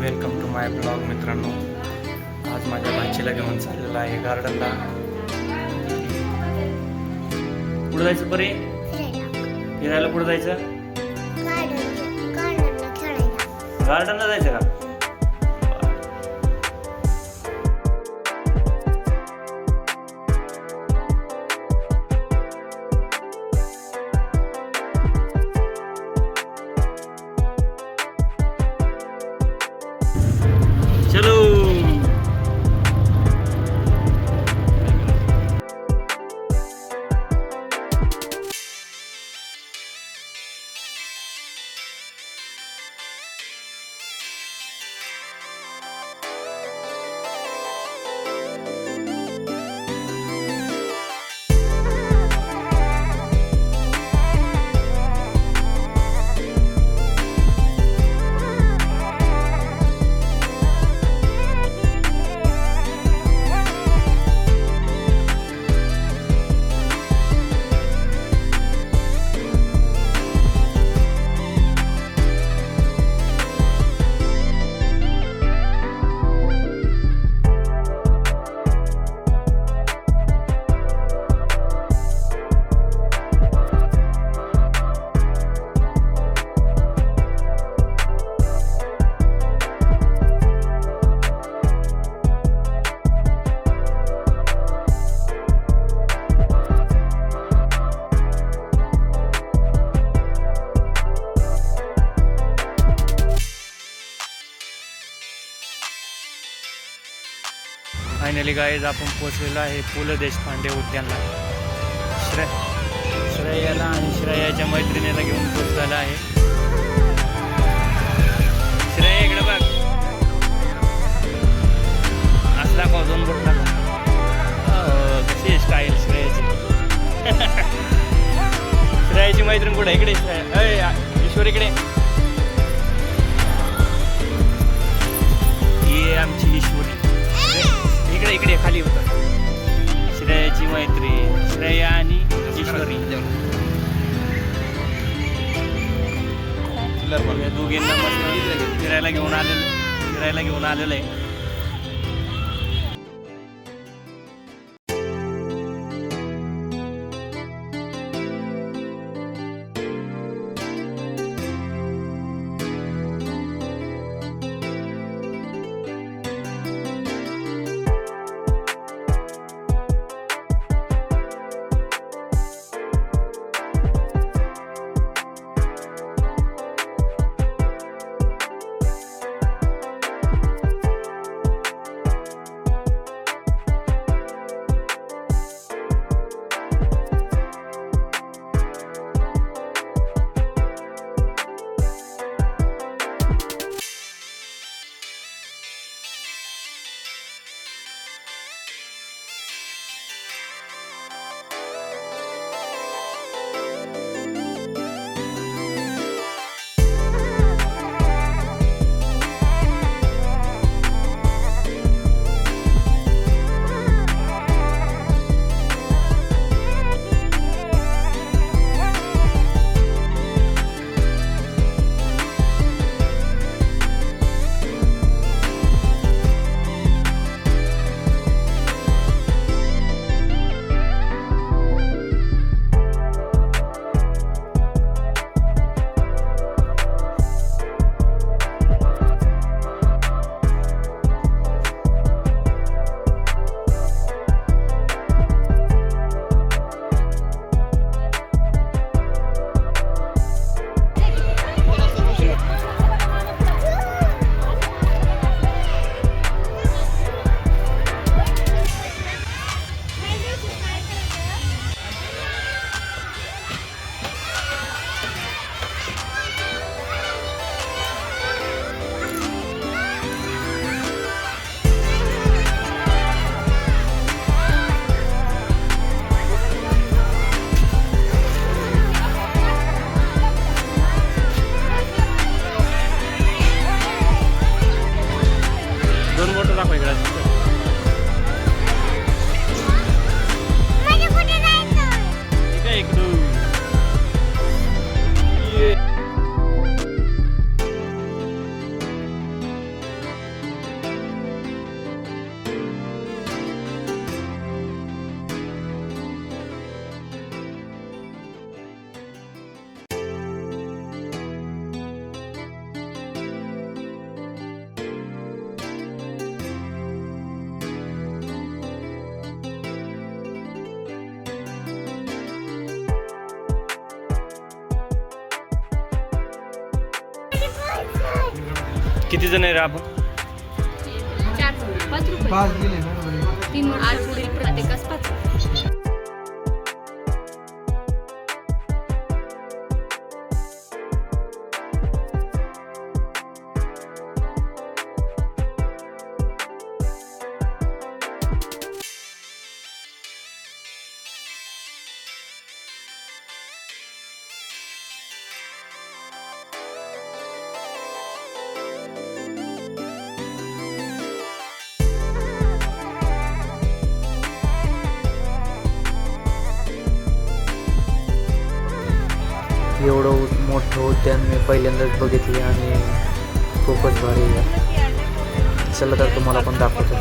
Welcome to my blog. मित्रांनो, आज माझ्या भाचीला घेऊन चाललेला आहे गार्डनला. कुठं जायचं बरे? फिरायला. कुठं जायचं? गार्डनला जायचं का? चलो. फायनली गाईज आपण पोचलेलो आहे पु ल देशपांडे उद्यानला. श्रेयाला आणि श्रेयाच्या मैत्रिणीला घेऊन पोचलेला आहे. श्रेया इकडे बघ, असला का दोन बोट टाका. कशी आहे स्टाईल श्रेयाची. श्रेयाची मैत्रीण कुठे? इकडे श्रेया. ईश्वर इकडे ये, आमची ईश्वरी. इकडे इकडे खाली होतं. श्रेयाची मैत्री श्रेया आणि ईश्वरी. या दोघींना मस्त फिरायला घेऊन आलेलं आहे. किती जण आहे रे आपण? 5 रुपये 5 दिले बरोबर 3 वर्ष पुढील प्रत्येकास 5 रुपये. एवढं मोठं उद्यान मी पहिल्यांदाच बघितले आणि खूपच भारी आहे. चला तर तुम्हाला पण दाखवतो.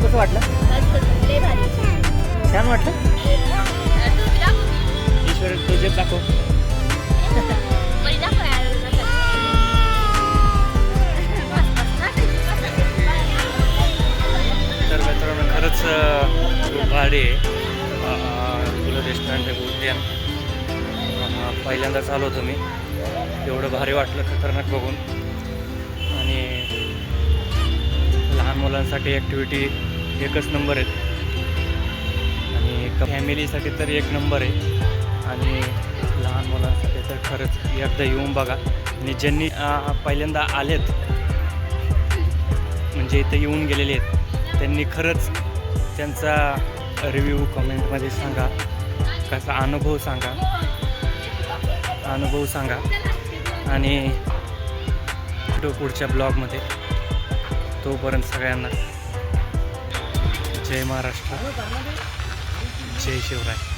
कसं वाटलं? छान वाटलं? ईश्वर तुझे दाखव. तर मित्रांनो खरंच खूप भारी आहे. पु ल देशपांडे उद्यान पहिल्यांदाच आलो होतो मी. एवढं भारी वाटलं खतरनाक बघून. आणि लहान मुलांसाठी ॲक्टिव्हिटी एकच नंबर आहेत आणि फॅमिलीसाठी तर एक नंबर आहे आणि लहान मुलांसाठी तर खरंच एकदा येऊन बघा. आणि ज्यांनी पहिल्यांदा आलेत म्हणजे इथे येऊन गेलेले आहेत त्यांनी खरंच त्यांचा रिव्ह्यू कमेंटमध्ये सांगा, कसा अनुभव सांगा आणि भेटू पुढच्या ब्लॉगमध्ये. तोपर्यंत सगळ्यांना जय महाराष्ट्र, जय शिवराय.